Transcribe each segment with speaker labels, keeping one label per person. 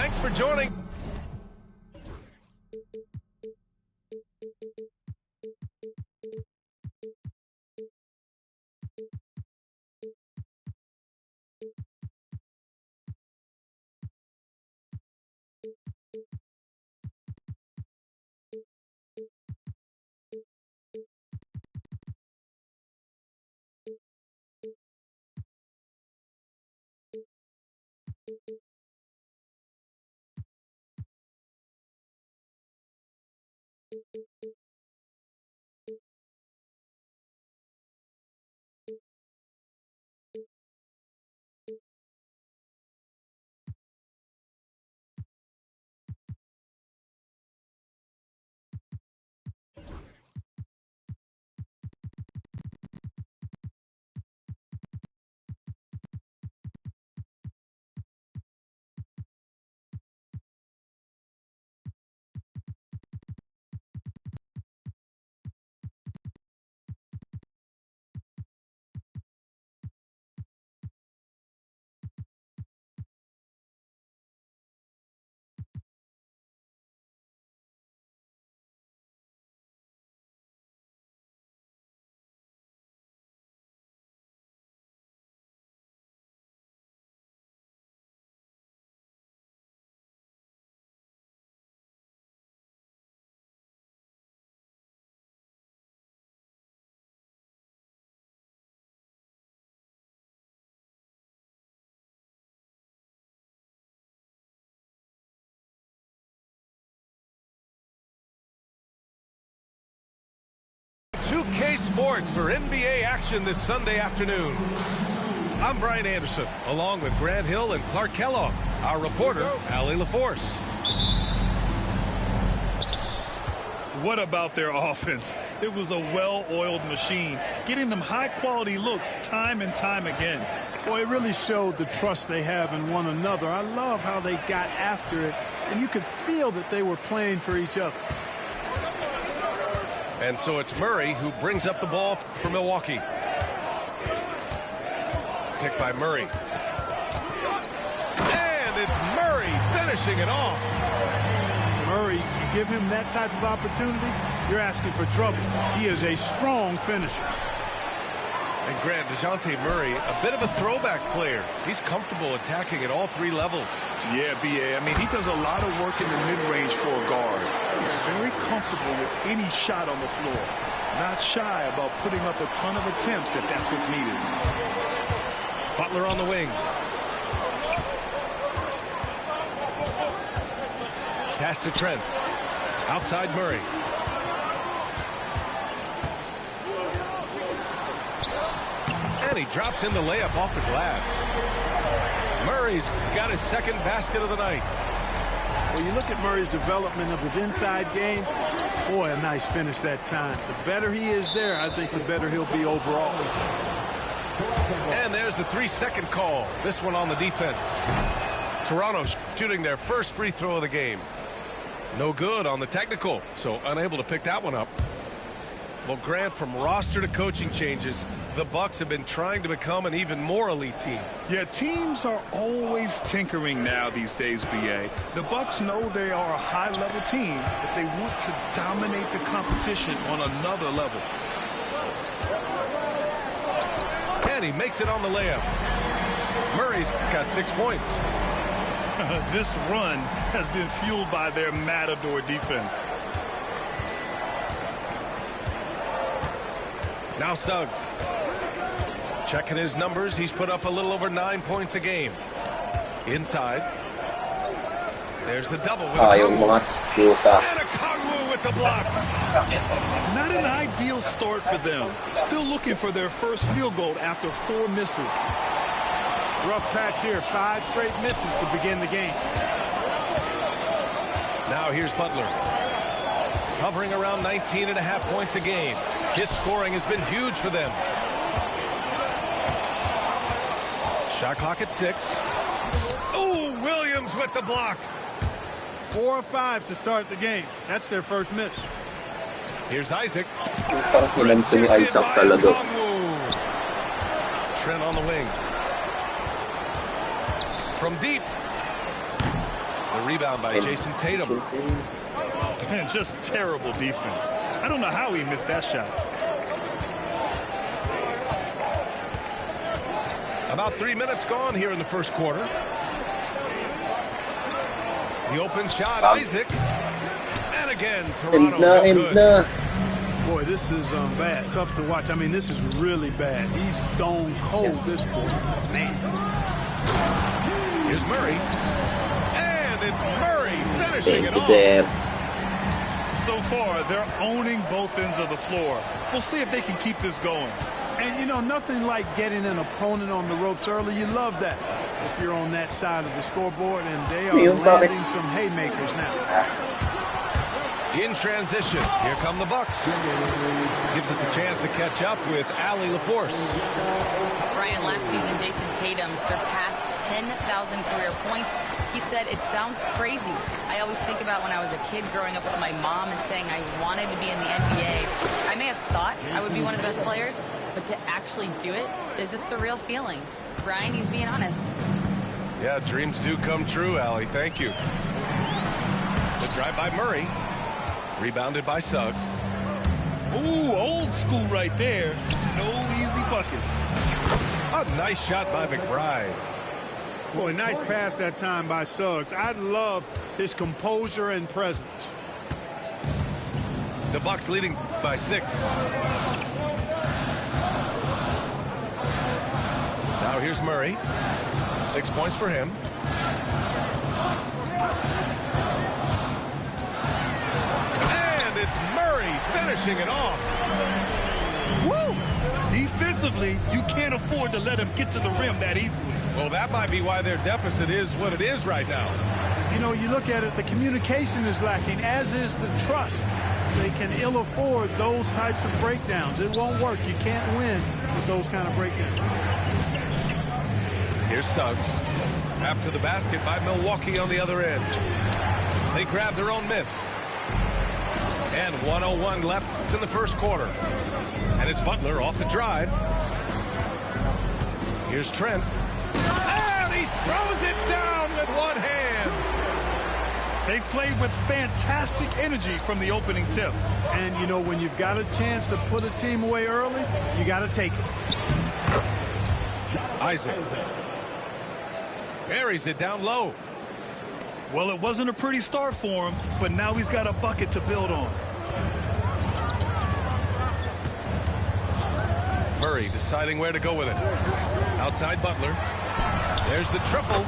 Speaker 1: Thanks for joining. K Sports for NBA action this Sunday afternoon. I'm Brian Anderson, along with Grant Hill and Clark Kellogg. Our reporter, Allie LaForce.
Speaker 2: What about their offense? It was a well-oiled machine, getting them high-quality looks time and time again.
Speaker 3: Well, it really showed the trust they have in one another. I love how they got after it, and you could feel that they were playing for each other.
Speaker 1: And so it's Murray who brings up the ball for Milwaukee. Picked by Murray. And it's Murray finishing it off.
Speaker 3: Murray, you give him that type of opportunity, you're asking for trouble. He is a strong finisher.
Speaker 1: And Grant, DeJounte Murray, a bit of a throwback player. He's comfortable attacking at all three levels.
Speaker 2: Yeah, B.A. I mean, he does a lot of work in the mid-range for a guard. He's very comfortable with any shot on the floor. Not shy about putting up a ton of attempts if that's what's needed.
Speaker 1: Butler on the wing. Pass to Trent. Outside Murray. And he drops in the layup off the glass. Murray's got his second basket of the night.
Speaker 3: Well, you look at Murray's development of his inside game. Boy, a nice finish that time. The better he is there, I think the better he'll be overall.
Speaker 1: And there's the 3-second call. This one on the defense. Toronto shooting their first free throw of the game. No good on the technical, so unable to pick that one up. Well, Grant, from roster to coaching changes, the Bucks have been trying to become an even more elite team.
Speaker 2: Yeah, teams are always tinkering now these days, B.A. The Bucks know they are a high-level team, but they want to dominate the competition on another level.
Speaker 1: And he makes it on the layup. Murray's got 6 points.
Speaker 2: This run has been fueled by their Matador defense.
Speaker 1: Now Suggs. Checking his numbers, he's put up a little over 9 points a game. Inside. There's the double with
Speaker 4: yung mga shoota.
Speaker 1: And a Kongwu with the block.
Speaker 2: Not an ideal start for them. Still looking for their first field goal after 4 misses.
Speaker 3: Rough patch here. 5 straight misses to begin the game.
Speaker 1: Now here's Butler. Hovering around 19.5 points a game. His scoring has been huge for them. Shot clock at 6. Oh, Williams with the block.
Speaker 3: 4 or 5 to start the game. That's their first miss.
Speaker 1: Here's Isaac.
Speaker 4: Parang kinanta ni Isaac talaga.
Speaker 1: Trent on the wing. From deep. The rebound by Jason Tatum.
Speaker 2: Man, just terrible defense. I don't know how he missed that shot.
Speaker 1: About 3 minutes gone here in the first quarter. The open shot, Isaac. And again, Toronto no good.
Speaker 3: Boy, this is bad. Tough to watch. I mean, this is really bad. He's stone cold this quarter. Man.
Speaker 1: Here's Murray. And it's Murray finishing it off.
Speaker 2: So far, they're owning both ends of the floor. We'll see if they can keep this going.
Speaker 3: And, you know, nothing like getting an opponent on the ropes early. You love that if you're on that side of the scoreboard, and they are landing some haymakers now.
Speaker 1: In transition, here come the Bucks. Gives us a chance to catch up with Allie LaForce.
Speaker 5: Brian, last season, Jason Tatum surpassed 10,000 career points. He said, it sounds crazy. I always think about when I was a kid growing up with my mom and saying I wanted to be in the NBA. I may have thought I would be one of the best players, but to actually do it is a surreal feeling. Brian, he's being honest.
Speaker 1: Yeah, dreams do come true, Allie. Thank you. The drive by Murray. Rebounded by Suggs.
Speaker 2: Ooh, old school right there. No easy buckets.
Speaker 1: A nice shot by McBride.
Speaker 3: Boy, nice pass that time by Suggs. I love his composure and presence.
Speaker 1: The Bucks leading by 6. Now here's Murray. 6 points for him. And it's Murray finishing it off.
Speaker 2: Woo! Defensively, you can't afford to let him get to the rim that easily.
Speaker 1: Well, that might be why their deficit is what it is right now.
Speaker 3: You know, you look at it, the communication is lacking, as is the trust. They can ill afford those types of breakdowns. It won't work. You can't win with those kind of breakdowns.
Speaker 1: Here's Suggs. After the basket by Milwaukee on the other end. They grab their own miss. And 1:01 left in the first quarter. And it's Butler off the drive. Here's Trent. And he throws it down with one hand.
Speaker 2: They played with fantastic energy from the opening tip.
Speaker 3: And, you know, when you've got a chance to put a team away early, you got to take it.
Speaker 1: Isaac. Buries it down low.
Speaker 2: Well, it wasn't a pretty start for him, but now he's got a bucket to build on.
Speaker 1: Murray deciding where to go with it. Outside Butler. There's the triple.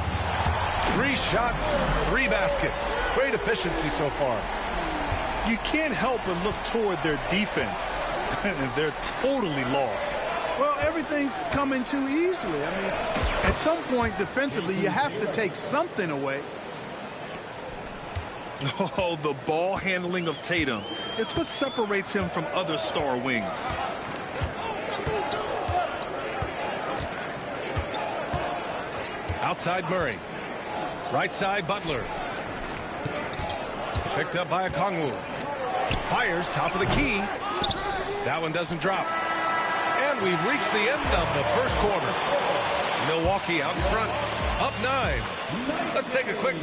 Speaker 1: 3 shots, 3 baskets. Great efficiency so far.
Speaker 2: You can't help but look toward their defense. They're totally lost.
Speaker 3: Well, everything's coming too easily. I mean, at some point defensively, you have to take something away.
Speaker 2: Oh, the ball handling of Tatum. It's what separates him from other star wings.
Speaker 1: Outside Murray. Right side Butler. Picked up by Okongwu. Fires top of the key. That one doesn't drop. And we've reached the end of the first quarter. Milwaukee out in front. Up 9. Let's take a quick.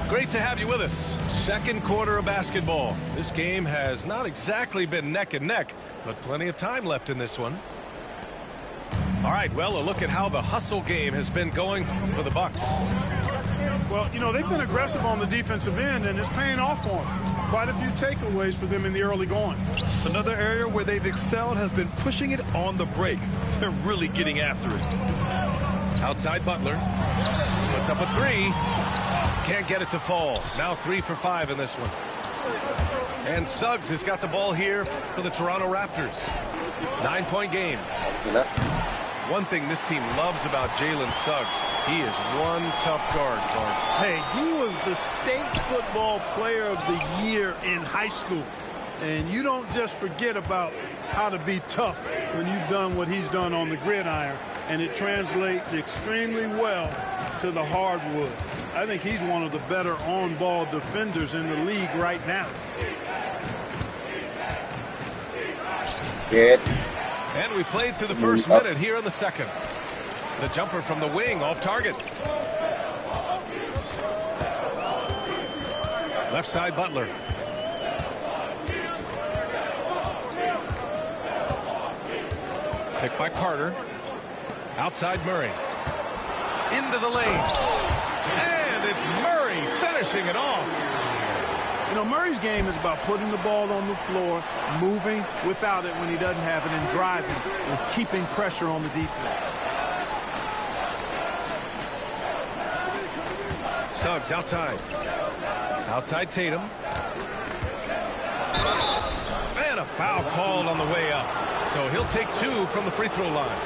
Speaker 1: Great to have you with us. Second quarter of basketball. This game has not exactly been neck and neck, but plenty of time left in this one. All right, well, a look at how the hustle game has been going for the Bucks.
Speaker 3: Well, you know, they've been aggressive on the defensive end, and it's paying off for them. Quite a few takeaways for them in the early going.
Speaker 2: Another area where they've excelled has been pushing it on the break. They're really getting after it.
Speaker 1: Outside Butler. Puts up a 3. Can't get it to fall. Now 3 for 5 in this one. And Suggs has got the ball here for the Toronto Raptors. 9-point game. One thing this team loves about Jalen Suggs, he is one tough guard.
Speaker 3: Hey, he was the state football player of the year in high school. And you don't just forget about how to be tough when you've done what he's done on the gridiron. And it translates extremely well to the hardwood. I think he's one of the better on-ball defenders in the league right now.
Speaker 4: Good.
Speaker 1: And we played through the first minute here in the second. The jumper from the wing off target. Left side Butler. Picked by Carter. Outside Murray. Into the lane. And it's Murray finishing it off.
Speaker 3: You know, Murray's game is about putting the ball on the floor, moving without it when he doesn't have it, and driving and keeping pressure on the defense.
Speaker 1: Suggs outside. Outside Tatum. And a foul called on the way up. So he'll take 2 from the free throw line.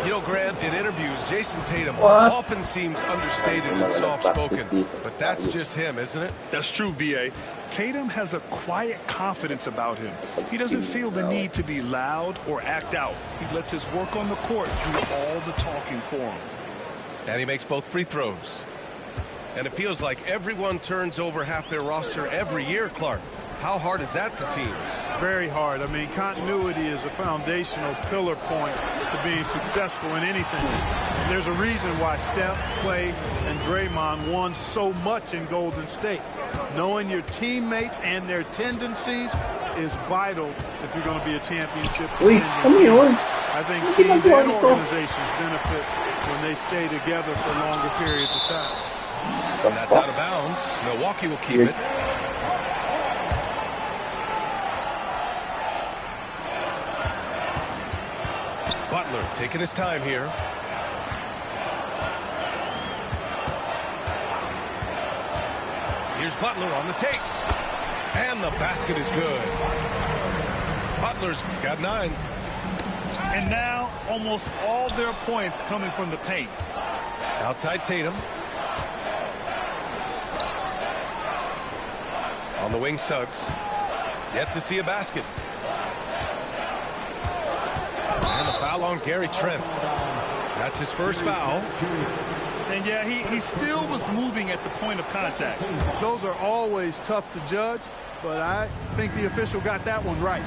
Speaker 1: You know, Grant, in interviews, Jason Tatum often seems understated and soft-spoken. But that's just him, isn't it?
Speaker 2: That's true, B.A. Tatum has a quiet confidence about him. He doesn't feel the need to be loud or act out. He lets his work on the court do all the talking for him.
Speaker 1: And he makes both free throws. And it feels like everyone turns over half their roster every year, Clark. How hard is that for teams?
Speaker 3: Very hard. I mean, continuity is a foundational pillar point to being successful in anything. And there's a reason why Steph, Clay, and Draymond won so much in Golden State. Knowing your teammates and their tendencies is vital if you're going to be a championship contending team. I think teams and organizations benefit when they stay together for longer periods of time.
Speaker 1: And that's out of bounds. Milwaukee will keep it. Butler taking his time here. Here's Butler on the take. And the basket is good. Butler's got 9.
Speaker 2: And now almost all their points coming from the paint.
Speaker 1: Outside Tatum. On the wing, Suggs. Yet to see a basket. And a foul on Gary Trent. That's his first foul.
Speaker 2: And yeah, he still was moving at the point of contact.
Speaker 3: Those are always tough to judge, but I think the official got that one right.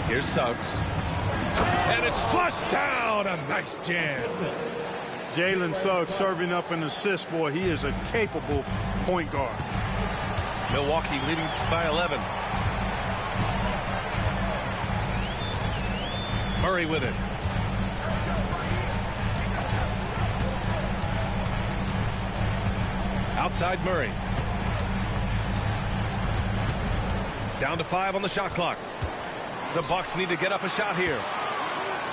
Speaker 1: Here's Suggs. And it's flushed down. A nice jam.
Speaker 3: Jalen Suggs serving up an assist. Boy, he is a capable point guard.
Speaker 1: Milwaukee leading by 11. Murray with it. Outside Murray. Down to 5 on the shot clock. The Bucks need to get up a shot here.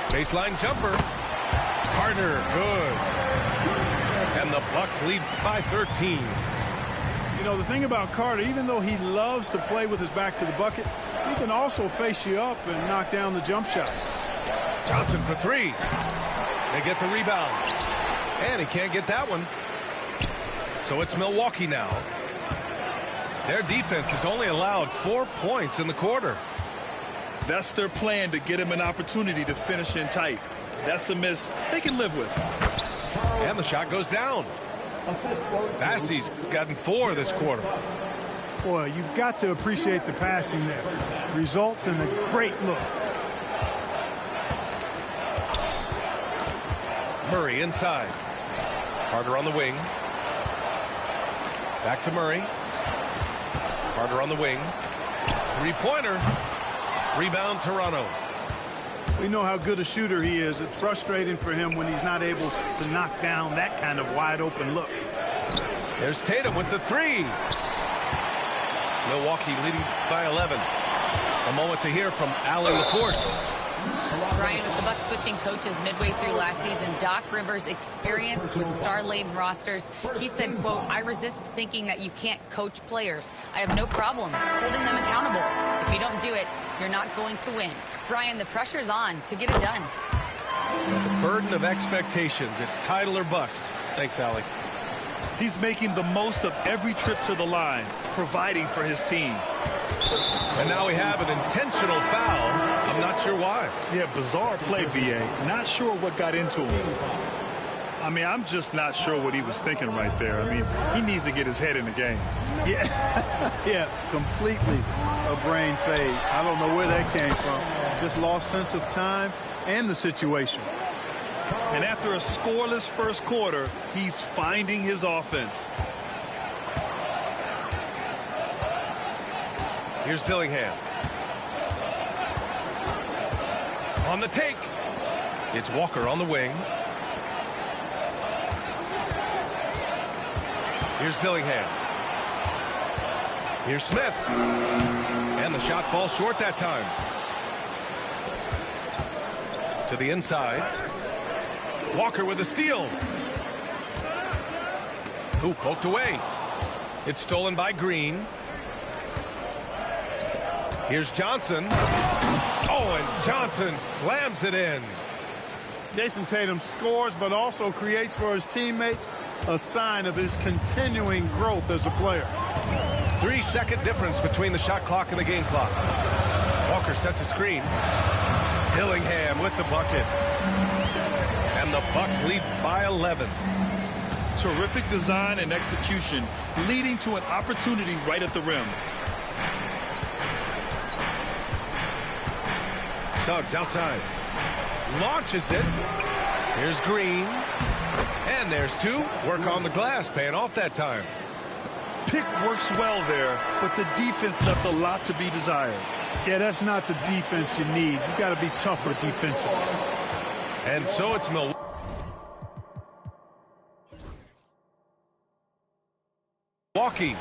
Speaker 1: Baseline jumper. Carter, good. And the Bucks lead by 13.
Speaker 3: You know, the thing about Carter, even though he loves to play with his back to the bucket, he can also face you up and knock down the jump shot.
Speaker 1: Johnson for 3. They get the rebound. And he can't get that one. So it's Milwaukee now. Their defense has only allowed 4 points in the quarter.
Speaker 2: That's their plan, to get him an opportunity to finish in tight. That's a miss they can live with.
Speaker 1: And the shot goes down. Bassey's gotten 4 this quarter.
Speaker 3: Boy, you've got to appreciate the passing there. Results in a great look.
Speaker 1: Murray inside. Carter on the wing. Back to Murray. Carter on the wing. 3-pointer. Rebound Toronto.
Speaker 3: We know how good a shooter he is. It's frustrating for him when he's not able to knock down that kind of wide open look.
Speaker 1: There's Tatum with the 3. Milwaukee leading by 11. A moment to hear from Allen LaForce.
Speaker 5: Brian, with the Bucks switching coaches midway through last season, Doc Rivers' experience with star-laden rosters, he said, quote, "I resist thinking that you can't coach players. I have no problem holding them accountable. If you don't do it, you're not going to win." Brian, the pressure's on to get it done.
Speaker 1: The burden of expectations. It's title or bust. Thanks, Allie.
Speaker 2: He's making the most of every trip to the line, providing for his team.
Speaker 1: And now we have an intentional foul. I'm not sure why.
Speaker 2: Yeah, bizarre play, B.A. Not sure what got into him. I mean, I'm just not sure what he was thinking right there. I mean, he needs to get his head in the game.
Speaker 3: Yeah, yeah, completely a brain fade. I don't know where that came from. Just lost sense of time and the situation.
Speaker 2: And after a scoreless first quarter, he's finding his offense.
Speaker 1: Here's Dillingham. On the take. It's Walker on the wing. Here's Dillingham. Here's Smith. And the shot falls short that time. To the inside. Walker with a steal. Ooh, poked away. It's stolen by Green. Here's Johnson. Oh, and Johnson slams it in.
Speaker 3: Jason Tatum scores, but also creates for his teammates a sign of his continuing growth as a player.
Speaker 1: 3-second difference between the shot clock and the game clock. Walker sets a screen. Dillingham with the bucket. And the Bucks lead by 11.
Speaker 2: Terrific design and execution, leading to an opportunity right at the rim.
Speaker 1: Suggs outside. Launches it. Here's Green. And there's two. Work on the glass, paying off that time.
Speaker 2: Pick works well there, but the defense left a lot to be desired.
Speaker 3: Yeah, that's not the defense you need. You got to be tougher defensively.
Speaker 1: And so it's Milwaukee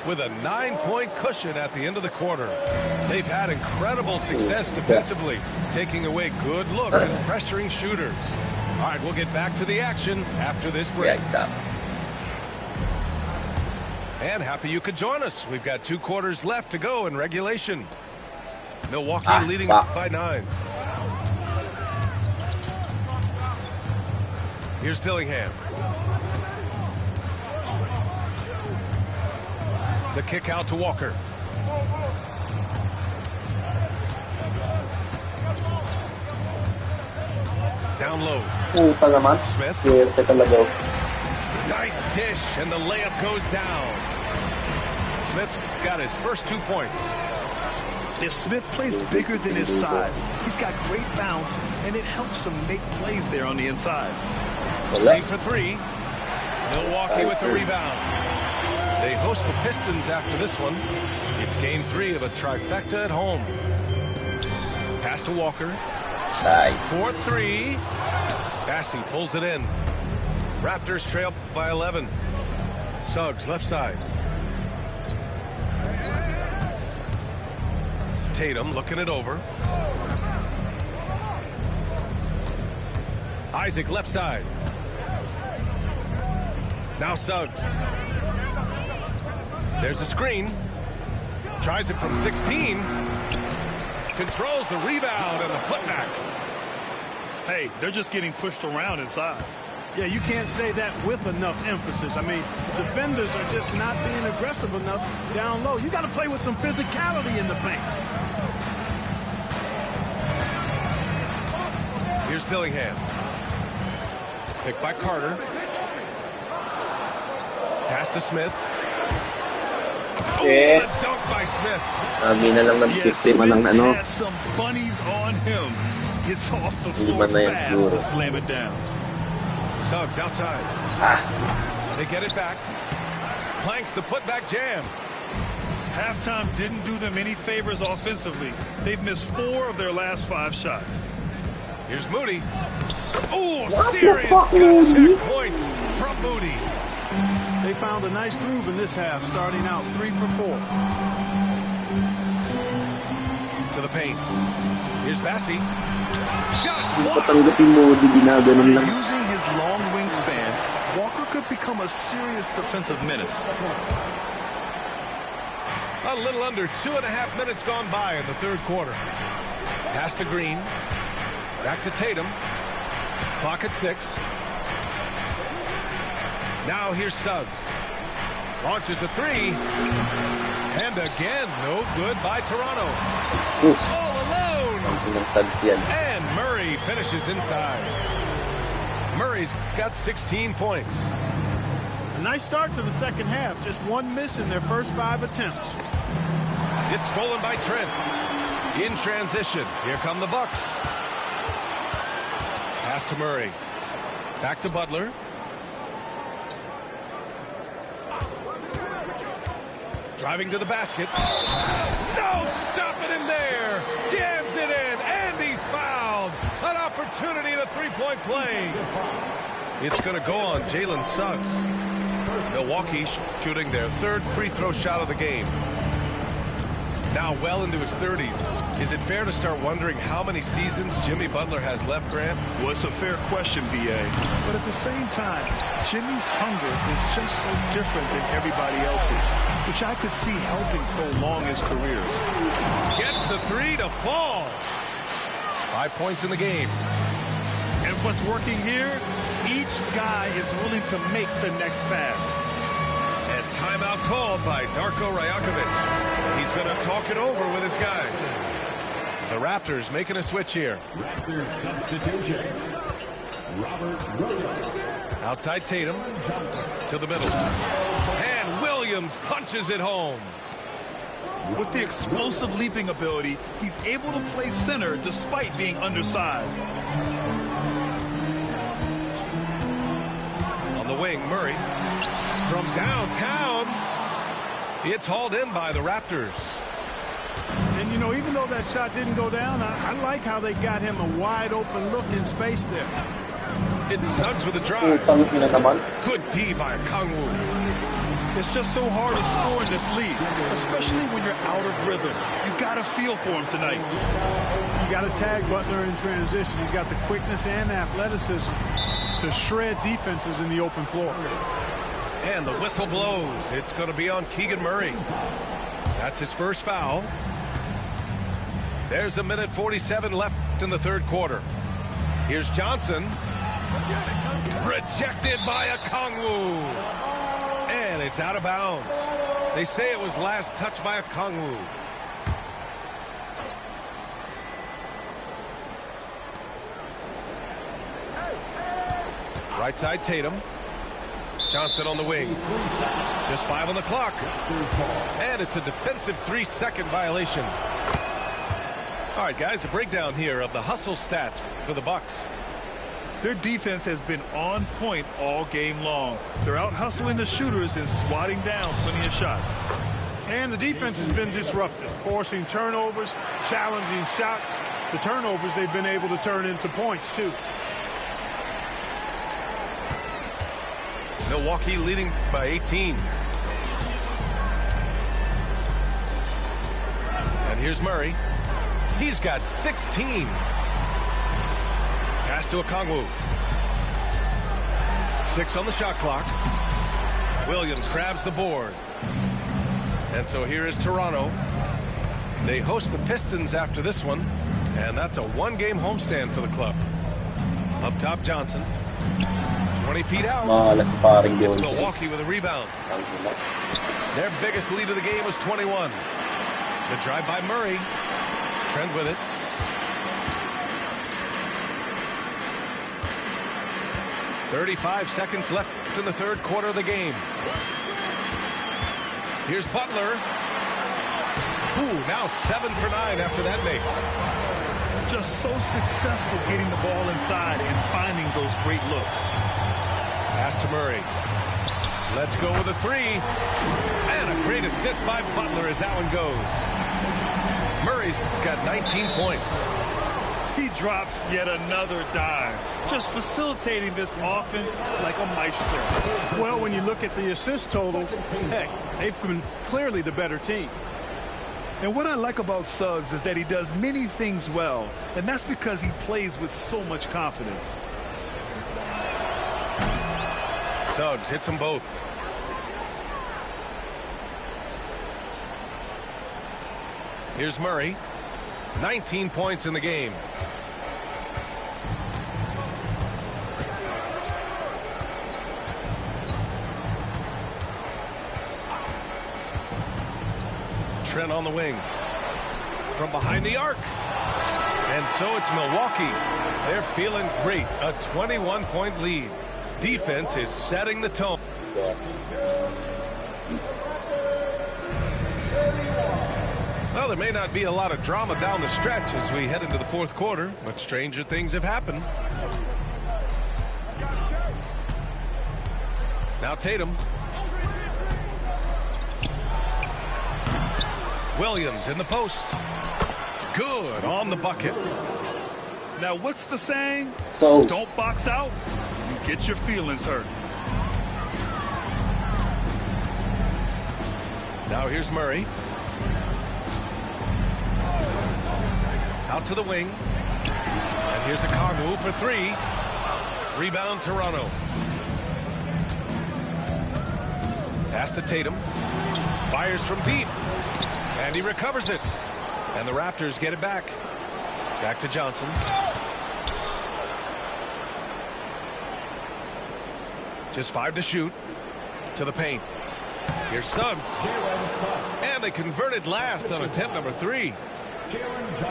Speaker 1: with a 9-point cushion at the end of the quarter. They've had incredible success defensively, taking away good looks and pressuring shooters. All right, we'll get back to the action after this break. And happy you could join us. We've got 2 quarters left to go in regulation. Milwaukee leading by 9. Here's Dillingham. The kick out to Walker. Down low. Smith. Nice dish, and the layup goes down. Smith's got his first 2 points.
Speaker 2: If Smith plays bigger than his size, he's got great bounce, and it helps him make plays there on the inside.
Speaker 1: Lead for 3. Milwaukee with the rebound. They host the Pistons after this one. It's game 3 of a trifecta at home. Pass to Walker. 4-3. Bassey pulls it in. Raptors trail by 11. Suggs left side. Tatum looking it over. Isaac left side. Now Suggs. There's a screen. Tries it from 16. Controls the rebound and the putback.
Speaker 2: Hey, they're just getting pushed around inside.
Speaker 3: Yeah, you can't say that with enough emphasis. I mean, defenders are just not being aggressive enough down low. You got to play with some physicality in the paint.
Speaker 1: Here's Dillingham. Picked by Carter. Pass to Smith. Oh, the dunk by Smith.
Speaker 2: Smith has some bunnies on him. Gets off the floor fast to slam it down.
Speaker 1: Suggs outside. They get it back. Clanks the putback jam.
Speaker 2: Halftime didn't do them any favors offensively. They've missed 4 of their last 5 shots.
Speaker 1: Here's Moody. Oh, serious gut-check point from Moody.
Speaker 3: They found a nice groove in this half, starting out 3 for 4.
Speaker 1: To the paint. Here's Bassey. Shot
Speaker 2: blocked. Using his long wingspan, Walker could become a serious defensive menace.
Speaker 1: A little under 2.5 minutes gone by in the 3rd quarter. Pass to Green. Back to Tatum. Clock at 6. Now here's Suggs. Launches a 3. And again, no good by Toronto. All alone. And Murray finishes inside. Murray's got 16 points.
Speaker 3: A nice start to the second half. Just one miss in their first 5 attempts.
Speaker 1: It's stolen by Trent. In transition, here come the Bucks. Pass to Murray. Back to Butler. Driving to the basket. No, stop it in there. Jams it in, and he's fouled. An opportunity in a three-point play. It's going to go on Jalen Suggs. Milwaukee shooting their third free throw shot of the game. Now well into his 30s. Is it fair to start wondering how many seasons Jimmy Butler has left, Grant?
Speaker 2: Well, it's a fair question, B.A. But at the same time, Jimmy's hunger is just so different than everybody else's, which I could see helping prolong his career.
Speaker 1: Gets the three to fall. 5 points in the game.
Speaker 2: And what's working here? Each guy is willing to make the next pass.
Speaker 1: And timeout called by Darko Rajakovic. He's going to talk it over with his guys. The Raptors making a switch here.
Speaker 6: Raptors substitution. Robert Williams.
Speaker 1: Outside Tatum to the middle. And Williams punches it home.
Speaker 2: With the explosive leaping ability, he's able to play center despite being undersized.
Speaker 1: On the wing, Murray. From downtown, it's hauled in by the Raptors.
Speaker 3: And, you know, even though that shot didn't go down, I like how they got him a wide open look in space there.
Speaker 1: It's Suggs with a drive.
Speaker 4: Utang ina naman.
Speaker 1: Good D by Kangwoo.
Speaker 2: It's just so hard to score in this league, especially when you're out of rhythm. You got to feel for him tonight.
Speaker 3: You got to tag Butler in transition. He's got the quickness and athleticism to shred defenses in the open floor.
Speaker 1: And the whistle blows. It's going to be on Keegan Murray. That's his first foul. There's a minute 47 left in the third quarter. Here's Johnson. Rejected by Okongwu. And it's out of bounds. They say it was last touched by Okongwu. Right side Tatum. Johnson on the wing. Just 5 on the clock. And it's a defensive 3-second violation. All right, guys, a breakdown here of the hustle stats for the Bucks.
Speaker 2: Their defense has been on point all game long. They're out hustling the shooters and swatting down plenty of shots.
Speaker 3: And the defense has been disruptive, forcing turnovers, challenging shots. The turnovers they've been able to turn into points, too.
Speaker 1: Milwaukee leading by 18. And here's Murray. He's got 16. Pass to Okongwu. 6 on the shot clock. Williams grabs the board. And so here is Toronto. They host the Pistons after this one. And that's a one-game homestand for the club. Up top, Johnson. 20 feet out.
Speaker 4: Malas na paring
Speaker 1: It's
Speaker 4: Jones.
Speaker 1: Milwaukee with a rebound. Their biggest lead of the game was 21. The drive by Murray. Trent with it. .35 seconds left in the third quarter of the game. Here's Butler. Ooh, now 7 for 9 after that make.
Speaker 2: Just so successful getting the ball inside and finding those great looks.
Speaker 1: Pass to Murray. Let's go with a 3. And a great assist by Butler as that one goes. Murray's got 19 points.
Speaker 2: He drops yet another dive, just facilitating this offense like a maestro.
Speaker 3: Well, when you look at the assist total, heck, they've been clearly the better team.
Speaker 2: And what I like about Suggs is that he does many things well, and that's because he plays with so much confidence.
Speaker 1: Suggs hits them both. Here's Murray. 19 points in the game. Trent on the wing. From behind the arc. And so it's Milwaukee. They're feeling great. A 21-point lead. Defense is setting the tone. Well, there may not be a lot of drama down the stretch as we head into the fourth quarter, but stranger things have happened. Now Tatum. Williams in the post. Good on the bucket.
Speaker 2: Now, what's the saying?
Speaker 4: So
Speaker 2: Don't box out. You get your feelings hurt.
Speaker 1: Now here's Murray. Out to the wing. And here's Okongwu for three. Rebound Toronto. Pass to Tatum. Fires from deep. And he recovers it. And the Raptors get it back. Back to Johnson. Just 5 to shoot. To the paint. Here's Suggs. And they converted last on attempt number 3.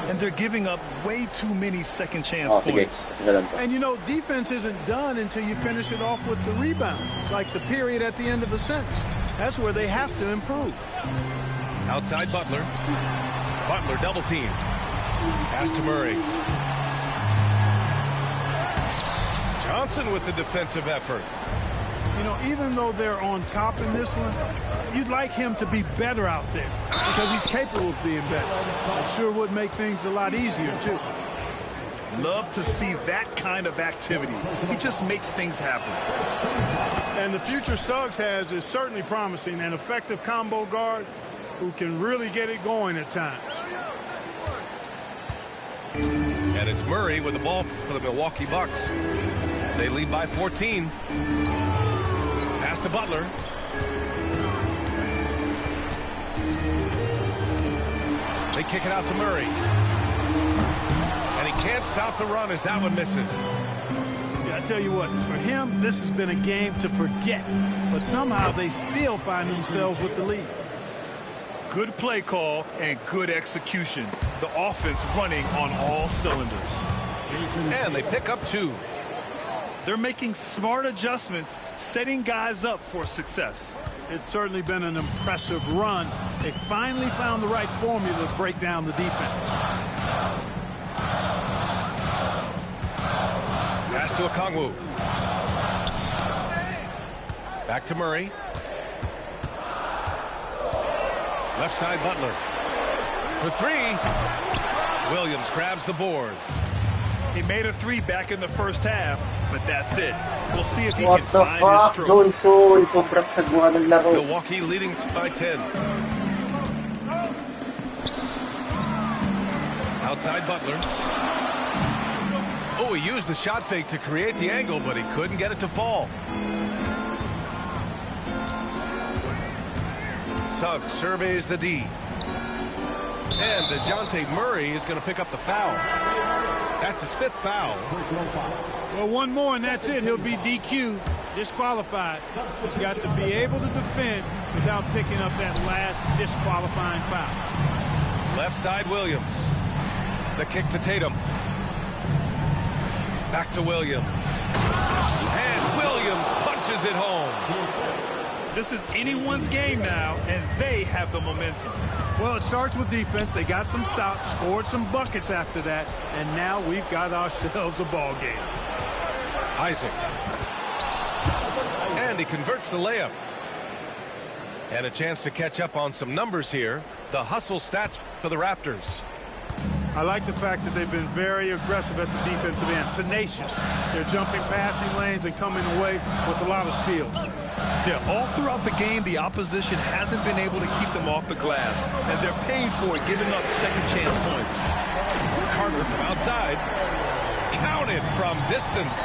Speaker 2: And they're giving up way too many second chance
Speaker 4: sige.
Speaker 2: points.
Speaker 4: Sige lang to.
Speaker 3: And you know, defense isn't done until you finish it off with the rebound. It's like the period at the end of a sentence. That's where they have to improve.
Speaker 1: Outside Butler. Butler double team. Pass to Murray. Johnson with the defensive effort.
Speaker 3: You know, even though they're on top in this one, you'd like him to be better out there because he's capable of being better. It sure would make things a lot easier, too.
Speaker 2: Love to see that kind of activity. He just makes things happen.
Speaker 3: And the future Suggs has is certainly promising, an effective combo guard who can really get it going at times.
Speaker 1: And it's Murray with the ball for the Milwaukee Bucks. They lead by 14. Pass to Butler. They kick it out to Murray. And he can't stop the run as that one misses.
Speaker 3: Yeah, I tell you what, for him, this has been a game to forget. But somehow they still find themselves with the lead.
Speaker 2: Good play call and good execution. The offense running on all cylinders.
Speaker 1: And they pick up 2.
Speaker 2: They're making smart adjustments, setting guys up for success.
Speaker 3: It's certainly been an impressive run. They finally found the right formula to break down the defense.
Speaker 1: Pass to Okongwu. Back to Murray. Left side Butler. For 3. Williams grabs the board.
Speaker 2: He made a 3 back in the first half, but that's it. We'll see if he
Speaker 4: What
Speaker 2: can
Speaker 4: the
Speaker 2: find
Speaker 4: fuck,
Speaker 2: his stroke.
Speaker 4: Johnson? Sobrang sagwa ng laro.
Speaker 1: Milwaukee leading by 10. Outside Butler. Oh, he used the shot fake to create the angle, but he couldn't get it to fall. Suggs surveys the D. And DeJounte Murray is going to pick up the foul. That's his 5th foul.
Speaker 3: Well, one more and that's it. He'll be DQ'd, disqualified. He's got to be able to defend without picking up that last disqualifying foul.
Speaker 1: Left side Williams. The kick to Tatum. Back to Williams. And Williams punches it home.
Speaker 2: This is anyone's game now, and they have the momentum.
Speaker 3: Well, it starts with defense. They got some stops, scored some buckets after that, and now we've got ourselves a ball game.
Speaker 1: Isaac. And he converts the layup. And a chance to catch up on some numbers here. The hustle stats for the Raptors.
Speaker 3: I like the fact that they've been very aggressive at the defensive end, tenacious. They're jumping passing lanes and coming away with a lot of steals.
Speaker 2: Yeah, all throughout the game, the opposition hasn't been able to keep them off the glass, and they're paying for it, giving up second chance points.
Speaker 1: Carter from outside. Counted from distance.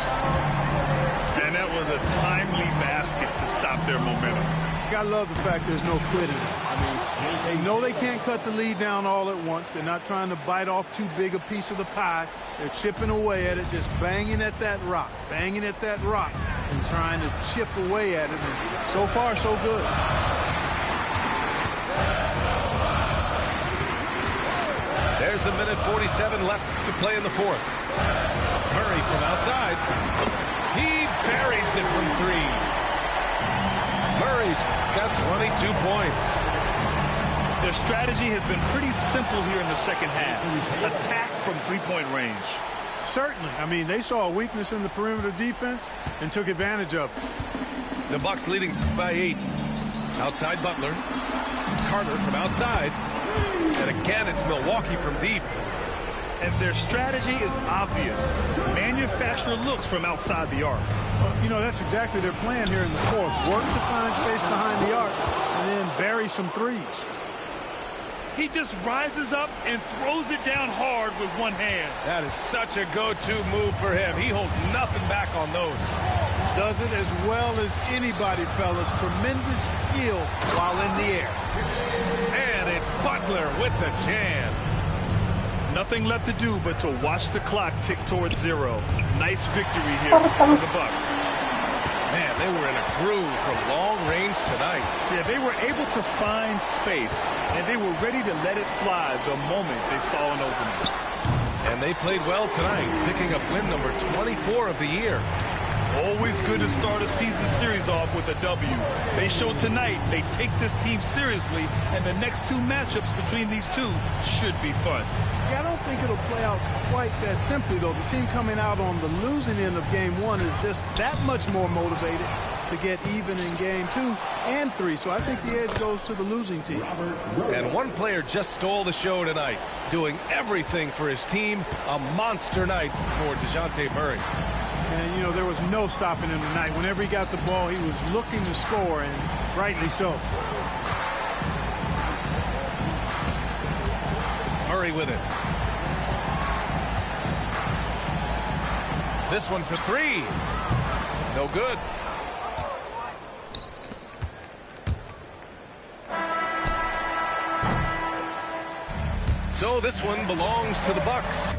Speaker 2: And that was a timely basket to stop their momentum.
Speaker 3: I love the fact there's no quitting. I mean, they know they can't cut the lead down all at once. They're not trying to bite off too big a piece of the pie. They're chipping away at it, just banging at that rock, and trying to chip away at it. And so far, so good.
Speaker 1: There's There's a minute 47 left to play in the fourth. Murray from outside. He buries it from three. Murray's got 22 points.
Speaker 2: Their strategy has been pretty simple here in the second half. Attack from three-point range.
Speaker 3: Certainly. I mean, they saw a weakness in the perimeter defense and took advantage of it.
Speaker 1: The Bucks leading by 8. Outside Butler. Carter from outside. And again, it's Milwaukee from deep.
Speaker 2: And their strategy is obvious. Manufacture looks from outside the arc.
Speaker 3: You know, that's exactly their plan here in the fourth. Work to find space behind the arc and then bury some threes.
Speaker 2: He just rises up and throws it down hard with one hand.
Speaker 1: That is such a go-to move for him. He holds nothing back on those.
Speaker 3: Does it as well as anybody, fellas. Tremendous skill while in the air.
Speaker 1: And it's Butler with the jam.
Speaker 2: Nothing left to do but to watch the clock tick towards 0. Nice victory here for the Bucks.
Speaker 1: Man, they were in a groove from long range tonight.
Speaker 2: Yeah, they were able to find space, and they were ready to let it fly the moment they saw an opening.
Speaker 1: And they played well tonight, picking up win number 24 of the year.
Speaker 2: Always good to start a season series off with a W. They showed tonight they take this team seriously, and the next two matchups between these two should be fun.
Speaker 3: Yeah, I don't think it'll play out quite that simply, though. The team coming out on the losing end of game 1 is just that much more motivated to get even in game 2 and 3. So I think the edge goes to the losing team.
Speaker 1: And one player just stole the show tonight, doing everything for his team. A monster night for DeJounte Murray.
Speaker 3: And, you know, there was no stopping him tonight. Whenever he got the ball, he was looking to score, and rightly so.
Speaker 1: Murray with it. This one for 3. No good. So this one belongs to the Bucks.